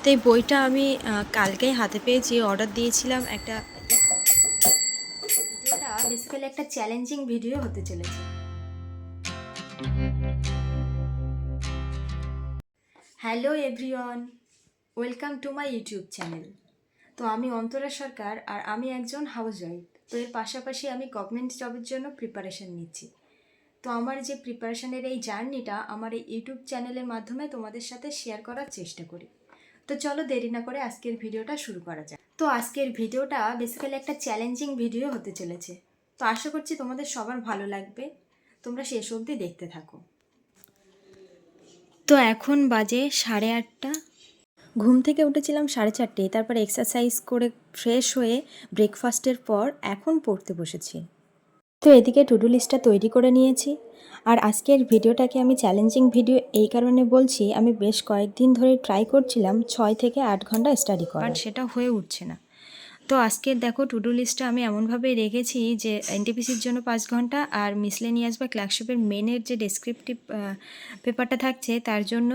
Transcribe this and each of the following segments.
তো এই বইটা আমি কালকেই হাতে পেয়েছি, অর্ডার দিয়েছিলাম। ভিডিওটা বেসিক্যালি একটা চ্যালেঞ্জিং ভিডিও হতে চলেছে। Hello everyone, welcome to my YouTube channel. তো আমি অন্তরা সরকার, আর আমি একজন হাউসওয়াইফ। তো এর পাশাপাশি আমি গভর্নমেন্ট জবের জন্য প্রিপারেশান নিচ্ছি। তো আমার যে প্রিপারেশানের এই জার্নিটা আমার এই ইউটিউব চ্যানেলের মাধ্যমে তোমাদের সাথে শেয়ার করার চেষ্টা করি। তো চলো দেরি না করে আজকের ভিডিওটা শুরু করা যাক। তো আজকের ভিডিওটা বেসিক্যালি একটা চ্যালেঞ্জিং ভিডিও হতে চলেছে। তো আশা করছি তোমাদের সবার ভালো লাগবে, তোমরা শেষ অবধি দেখতে থাকো। তো এখন বাজে 8:30। ঘুম থেকে উঠেছিলাম 4:30, তারপর এক্সারসাইজ করে ফ্রেশ হয়ে ব্রেকফাস্টের পর এখন পড়তে বসেছি। তো এদিকে টু ডু লিস্টটা তৈরি করে নিয়েছি। আর আজকের ভিডিওটাকে আমি চ্যালেঞ্জিং ভিডিও এই কারণে বলছি, আমি বেশ কয়েকদিন ধরে ট্রাই করছিলাম 6 থেকে 8 ঘন্টা স্টাডি করার, বাট সেটা হয়ে উঠছে না। তো আজকের দেখো টু ডু লিস্টটা আমি এমনভাবে রেখেছি যে এনটিপিসির জন্য 5 ঘন্টা, আর মিসলেনিয়াস বা ক্লার্কশিপের মেনের যে ডেসক্রিপটিভ পেপারটা থাকছে তার জন্য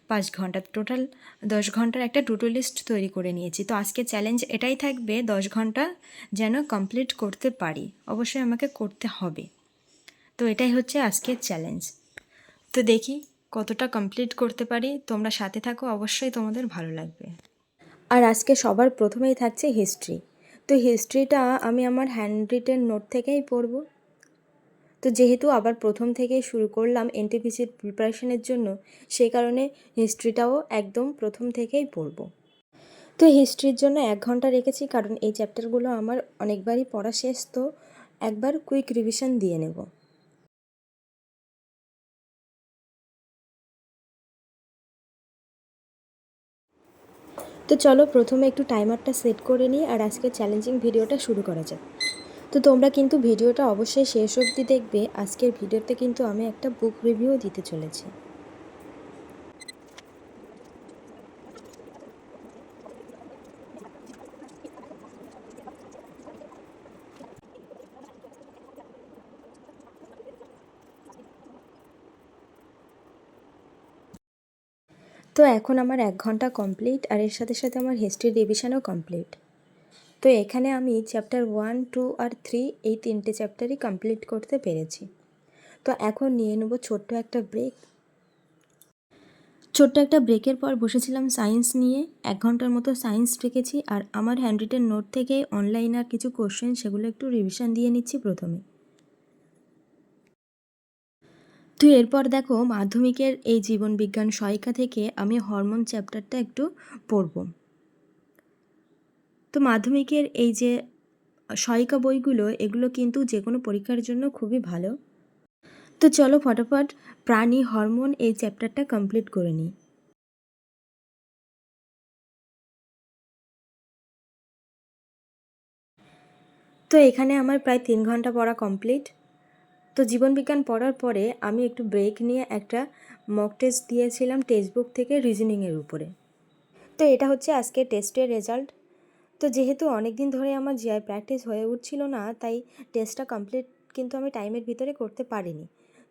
5 ঘন্টা, টোটাল 10 ঘন্টার একটা টু ডু লিস্ট তৈরি করে নিয়েছি। তো আজকে চ্যালেঞ্জ এটাই থাকবে, 10 ঘন্টা যেন কমপ্লিট করতে পারি, অবশ্যই আমাকে করতে হবে। তো এটাই হচ্ছে আজকের চ্যালেঞ্জ। তো দেখি কতটা কমপ্লিট করতে পারি, তোমরা সাথে থাকো, অবশ্যই তোমাদের ভালো লাগবে। আর আজকে সবার প্রথমেই থাকছে হিস্ট্রি। তো হিস্ট্রিটা আমি আমার হ্যান্ড রিটেন নোট থেকেই পড়ব। তো যেহেতু আবার প্রথম থেকেই শুরু করলাম এনটিপিসির প্রিপারেশনের জন্য, সেই কারণে হিস্ট্রিটাও একদম প্রথম থেকেই পড়ব। তো হিস্ট্রির জন্য 1 ঘন্টা রেখেছি, কারণ এই চ্যাপ্টারগুলো আমার অনেকবারই পড়া শেষ, তো একবার কুইক রিভিশন দিয়ে নেব। তো চলো প্রথমে একটু টাইমারটা সেট করে নিই, আর আজকে চ্যালেঞ্জিং ভিডিওটা শুরু করা যাক। তো তোমরা কিন্তু ভিডিওটা অবশ্যই শেষ অবধি দেখবে। আজকের ভিডিওতে কিন্তু আমি একটা বুক রিভিউ দিতে চলেছি। তো এখন আমার 1 ঘন্টা কমপ্লিট, আর এর সাথে সাথে আমার হিস্ট্রি রিভিশনও কমপ্লিট। তো এখানে আমি চ্যাপ্টার 1, 2 আর 3 এই 3টে চ্যাপ্টারই কমপ্লিট করতে পেরেছি। তো এখন নিয়ে নেব ছোট্ট একটা ব্রেক। ছোট্ট একটা ব্রেকের পর বসেছিলাম সায়েন্স নিয়ে। 1 ঘন্টার মতো সায়েন্স রেখেছি, আর আমার হ্যান্ড রিটেন নোট থেকে অনলাইন আর কিছু কোশ্চেন সেগুলো একটু রিভিশন দিয়ে নিচ্ছি প্রথমে। তো এরপর দেখো মাধ্যমিকের এই জীবনবিজ্ঞান সহায়িকা থেকে আমি হরমোন চ্যাপ্টারটা একটু পড়ব। তো মাধ্যমিকের এই যে সহায়িকা বইগুলো, এগুলো কিন্তু যে কোনো পরীক্ষার জন্য খুবই ভালো। তো চলো ফটাফট প্রাণী হরমোন এই চ্যাপ্টারটা কমপ্লিট করে নিই। তো এখানে আমার প্রায় 3 ঘন্টা পড়া কমপ্লিট। তো জীবনবিজ্ঞান পড়ার পরে আমি একটু ব্রেক নিয়ে একটা মক টেস্ট দিয়েছিলাম টেক্সট বুক থেকে রিজনিংয়ের উপরে। তো এটা হচ্ছে আজকে টেস্টের রেজাল্ট। তো যেহেতু অনেক দিন ধরে আমার জিআই প্র্যাকটিস হয়ে উঠছিল না, তাই টেস্টটা কমপ্লিট কিন্তু আমি টাইমের ভিতরে করতে পারিনি।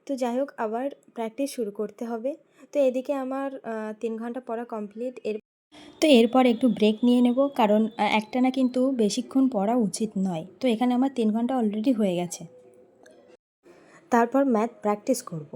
তো যাই হোক, আবার প্র্যাকটিস শুরু করতে হবে। তো এদিকে আমার 3 ঘন্টা পড়া কমপ্লিট। তো এরপর একটু ব্রেক নিয়ে নেব, কারণ একটানা কিন্তু বেশিক্ষণ পড়া উচিত নয়। তো এখানে আমার 3 ঘন্টা অলরেডি হয়ে গেছে। তারপর ম্যাথ প্র্যাকটিস করব।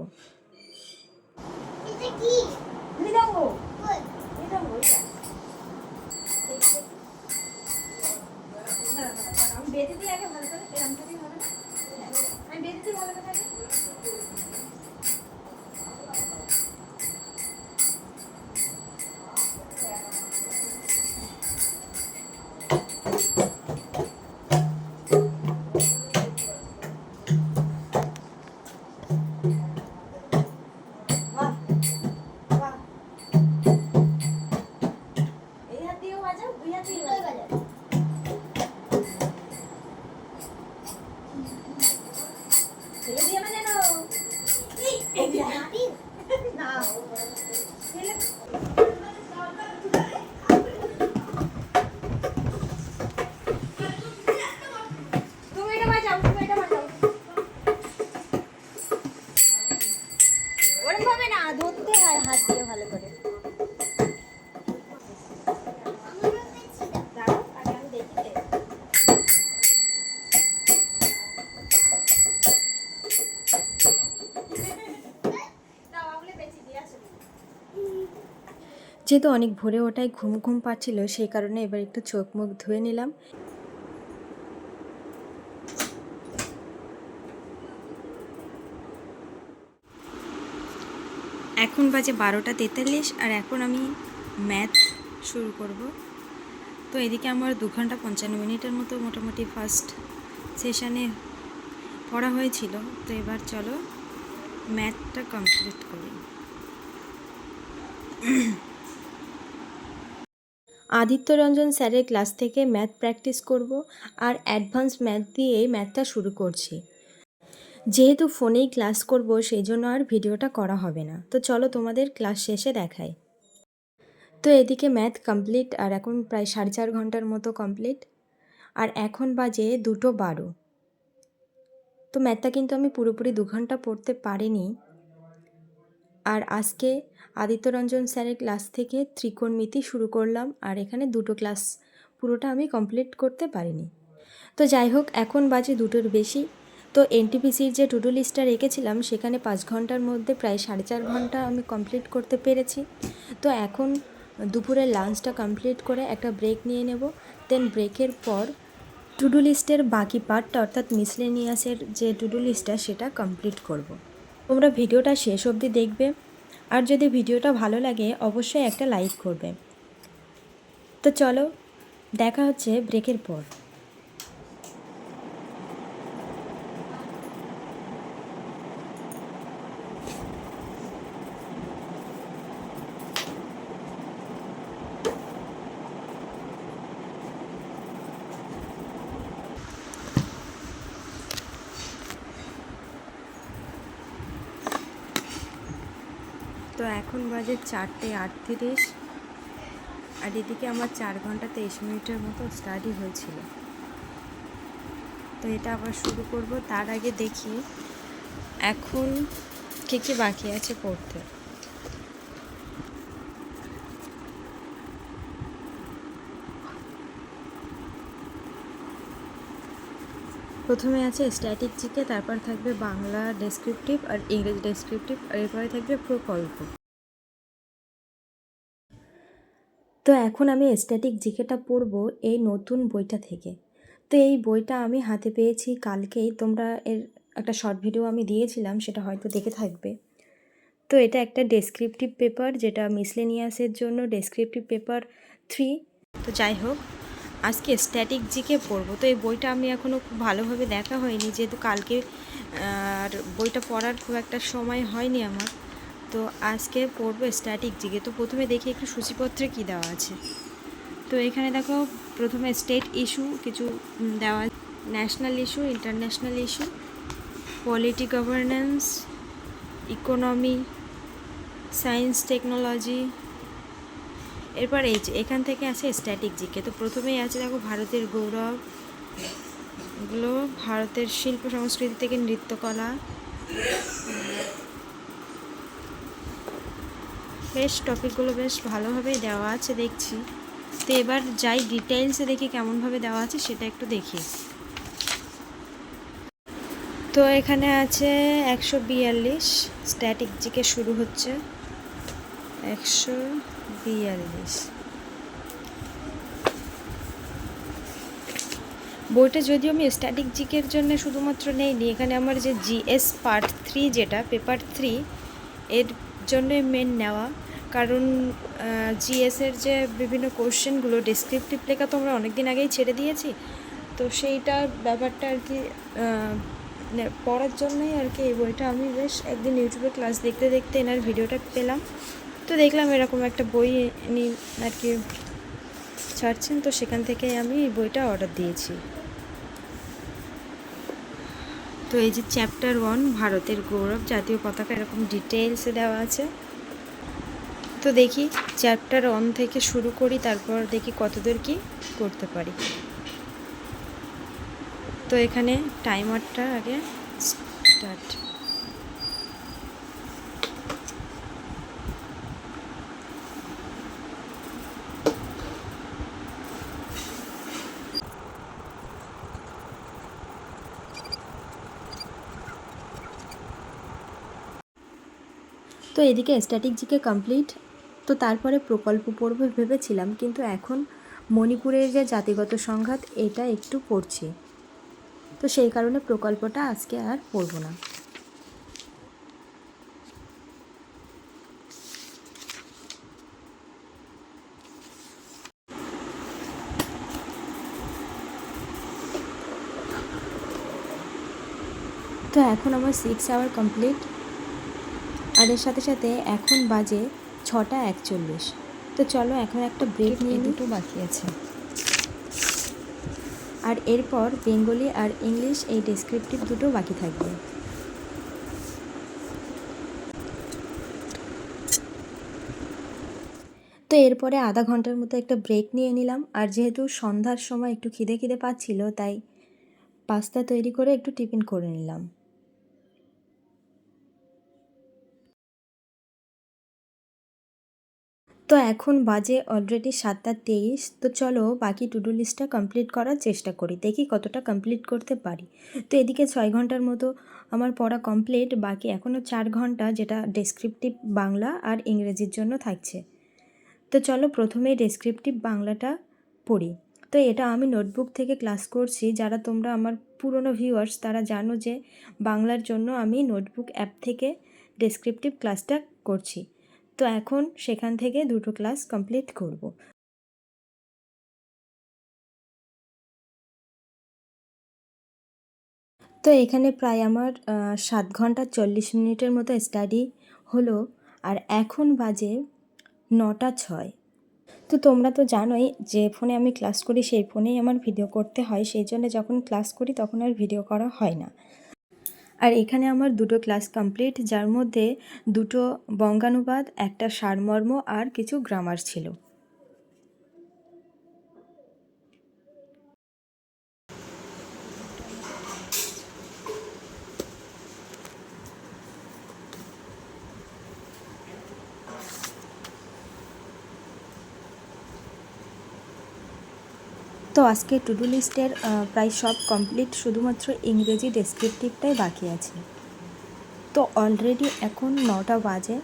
যেহেতু অনেক ভোরে ওঠায় ঘুম ঘুম পাচ্ছিল, সেই কারণে এবার একটু চোখ মুখ ধুয়ে নিলাম। এখন বাজে 12:43 আর এখন আমি ম্যাথ শুরু করব। তো এদিকে আমার 2 ঘন্টা 55 মিনিটের মতো মোটামুটি ফার্স্ট সেশানে পড়া হয়েছিল। তো এবার চলো ম্যাথটা কমপ্লিট করি। আদিত্য রঞ্জন স্যারের ক্লাস থেকে ম্যাথ প্র্যাকটিস করব আর অ্যাডভান্স ম্যাথ দিয়ে ম্যাথটা শুরু করছি। যেহেতু ফোনেই ক্লাস করব সেই জন্য আর ভিডিওটা করা হবে না। তো চলো তোমাদের ক্লাস শেষে দেখাই। তো এদিকে ম্যাথ কমপ্লিট আর এখন প্রায় 4.5 ঘন্টার মতো কমপ্লিট আর এখন বাজে 2:12। তো ম্যাথটা কিন্তু আমি পুরোপুরি 2 ঘন্টা পড়তে পারিনি। আর আজকে আদিত্য রঞ্জন স্যারের ক্লাস থেকে ত্রিকোণমিতি শুরু করলাম আর এখানে 2টো ক্লাস পুরোটা আমি কমপ্লিট করতে পারিনি। তো যাই হোক, এখন বাজে 2টোর বেশি। তো এনটিপিসির যে টু ডু লিস্টটা রেখেছিলাম সেখানে 5 ঘন্টার মধ্যে প্রায় 4.5 ঘন্টা আমি কমপ্লিট করতে পেরেছি। তো এখন দুপুরের লাঞ্চটা কমপ্লিট করে একটা ব্রেক নিয়ে নেব। দেন ব্রেকের পর টু ডু লিস্টের বাকি পার্টটা অর্থাৎ মিসলেনিয়াসের যে টু ডু লিস্টটা সেটা কমপ্লিট করব। তোমরা ভিডিওটা শেষ অবধি দেখবে আর যদি ভিডিওটা ভালো লাগে অবশ্যই একটা লাইক করবে। তো চলো দেখা হচ্ছে ব্রেকের পর। তো এখন বাজে 4:38 আর এদিকে আমার 4 ঘন্টা 23 মিনিটের মতো স্টাডি হয়েছিল। তো এটা আবার শুরু করব। তার আগে দেখি এখন কী কী বাকি আছে পড়তে। প্রথমে আছে স্ট্যাটিক জিকে, তারপর থাকবে বাংলা ডেসক্রিপটিভ আর ইংরেজি ডেসক্রিপটিভ আর এরপরে থাকবে প্রকল্প। তো এখন আমি স্ট্যাটিক জিকেটা পড়ব এই নতুন বইটা থেকে। তো এই বইটা আমি হাতে পেয়েছি কালকেই। তোমরা এর একটা শর্ট ভিডিও আমি দিয়েছিলাম, সেটা হয়তো দেখে থাকবে। তো এটা একটা ডেসক্রিপটিভ পেপার, যেটা মিসলেনিয়াসের জন্য ডেসক্রিপটিভ পেপার 3। তো যাই হোক, আজকে স্ট্যাটিক জিকে পড়বো। তো এই বইটা আমি এখনও খুব ভালোভাবে দেখা হয়নি, যেহেতু কালকে আর বইটা পড়ার খুব একটা সময় হয়নি আমার। তো আজকে পড়বো স্ট্যাটিক জিকে। তো প্রথমে দেখি একটু সূচিপত্রে কী দেওয়া আছে। তো এখানে দেখো প্রথমে স্টেট ইস্যু কিছু দেওয়া, national issue, international issue, polity, governance, economy, science, technology. এরপর এই যে এখান থেকে আছে স্ট্যাটিক জিকে। তো প্রথমেই আছে দেখো ভারতের গৌরব, এগুলো ভারতের শিল্প সংস্কৃতি থেকে নৃত্যকলা। বেশ টপিকগুলো বেশ ভালোভাবেই দেওয়া আছে দেখছি। তো এবার যাই ডিটেইলসে দেখি কেমনভাবে দেওয়া আছে সেটা একটু দেখি। তো এখানে আছে 142, স্ট্যাটিক জিকে শুরু হচ্ছে 142। বইটা যদিও আমি স্ট্যাটিক জিকের জন্য শুধুমাত্র নেইনি, এখানে আমার যে জিএস পার্ট 3 যেটা পেপার 3 এর জন্যই মেন নেওয়া। কারণ জিএসের যে বিভিন্ন কোশ্চেনগুলো ডেসক্রিপটিভ লেখা তো আমরা অনেক দিন আগেই ছেড়ে দিয়েছি। তো সেইটার ব্যাপারটা আর কি পড়ার জন্যই আর কি এই বইটা আমি বেশ একদিন ইউটিউবে ক্লাস দেখতে দেখতে এনার ভিডিওটা পেলাম। তো দেখলাম এরকম একটা বই ইনি আর কি ছাড়ছেন, তো সেখান থেকে আমি এই বইটা অর্ডার দিয়েছি। তো এই যে চ্যাপ্টার 1 ভারতের গৌরব, জাতীয় পতাকা, এরকম ডিটেলসে দেওয়া আছে। তো দেখি চ্যাপ্টার 1 থেকে শুরু করি, তারপর দেখি কতদূর কি করতে পারি। তো এখানে টাইমারটা আগে স্টার্ট। তো এদিকে স্ট্যাটিক জিকে কমপ্লিট তো তারপরে প্রকল্প পড়ব ভেবেছিলাম, কিন্তু এখন মণিপুরের যে জাতিগত সংঘাত এটা একটু পড়ছি, তো সেই কারণে প্রকল্পটা আজকে আর পড়ব না। তো এখন আমার 6 আওয়ার কমপ্লিট, আর এর সাথে সাথে এখন বাজে 6টা 41। তো চলো এখন একটা ব্রেক নিয়ে দুটো বাকি আছে, আর এরপর বেঙ্গলি আর ইংলিশ এই ডেসক্রিপটিভ দুটো বাকি থাকবে। তো এরপরে আধা ঘন্টার মতো একটা ব্রেক নিয়ে নিলাম, আর যেহেতু সন্ধ্যার সময় একটু খিদে খিদে পাচ্ছিল, তাই পাস্তা তৈরি করে একটু টিফিন করে নিলাম। তো এখন বাজে অলরেডি 7টা 23। তো চলো বাকি টু ডু লিস্টটা কমপ্লিট করার চেষ্টা করি, দেখি কতটা কমপ্লিট করতে পারি। তো এদিকে 6 ঘন্টার মতো আমার পড়া কমপ্লিট, বাকি এখনও 4 ঘন্টা যেটা ডেসক্রিপটিভ বাংলা আর ইংরেজির জন্য থাকছে। তো চলো প্রথমেই ডেসক্রিপটিভ বাংলাটা পড়ি। তো এটা আমি নোটবুক থেকে ক্লাস করছি, যারা তোমরা আমার পুরনো ভিউয়ার্স তারা জানো যে বাংলার জন্য আমি নোটবুক অ্যাপ থেকে ডেসক্রিপটিভ ক্লাসটা করছি। তো এখন সেখান থেকে দুটো ক্লাস কমপ্লিট করব। তো এখানে প্রায় আমার 7 ঘন্টা 40 মিনিটের মতো স্টাডি হলো, আর এখন বাজে 9টা 6। তো তোমরা তো জানোই যে ফোনে আমি ক্লাস করি সেই ফোনেই আমার ভিডিও করতে হয়, সেই জন্য যখন ক্লাস করি তখন আর ভিডিও করা হয় না। আর এখানে আমার দুটো ক্লাস কমপ্লিট, যার মধ্যে দুটো বঙ্গানুবাদ, একটা সারমর্ম আর কিছু গ্রামার ছিল। তো আজকে টু ডু লিস্টের প্রায় সব কমপ্লিট, শুধুমাত্র ইংরেজি ডেসক্রিপটিভটাই বাকি আছে। তো অলরেডি এখন 9টা বাজে,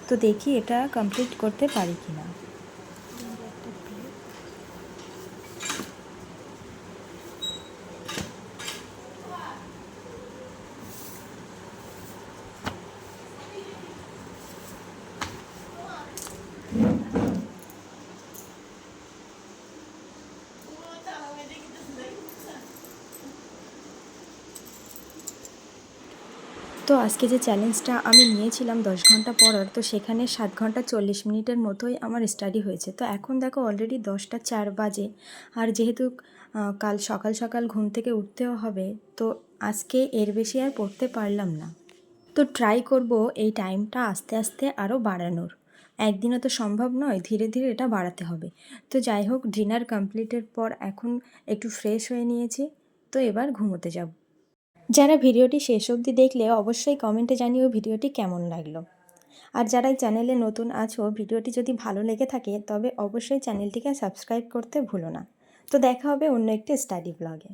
তো দেখি এটা কমপ্লিট করতে পারি কি না। তো আজকে যে চ্যালেঞ্জটা আমি নিয়েছিলাম 10 ঘন্টা পড়ার, তো সেখানে 7 ঘন্টা 40 মিনিটের মতোই আমার স্টাডি হয়েছে। তো এখন দেখো অলরেডি 10টা 4 বাজে, আর যেহেতু কাল সকাল সকাল ঘুম থেকে উঠতেও হবে, তো আজকে এর বেশি আর পড়তে পারলাম না। তো ট্রাই করব এই টাইমটা আস্তে আস্তে আরও বাড়ানোর। একদিনে তো সম্ভব নয়, ধীরে ধীরে এটা বাড়াতে হবে। তো যাই হোক, ডিনার কমপ্লিটের পর এখন একটু ফ্রেশ হয়ে নিয়েছি, তো এবার ঘুমোতে যাব। যারা ভিডিওটি শেষ অবধি দেখলে অবশ্যই কমেন্টে জানিও ভিডিওটি কেমন লাগলো। আর যারা এই চ্যানেলে নতুন আছো, ভিডিওটি যদি ভালো লেগে থাকে তবে অবশ্যই চ্যানেলটিকে সাবস্ক্রাইব করতে ভুলো না। তো দেখা হবে অন্য একটি স্টাডি ব্লগে।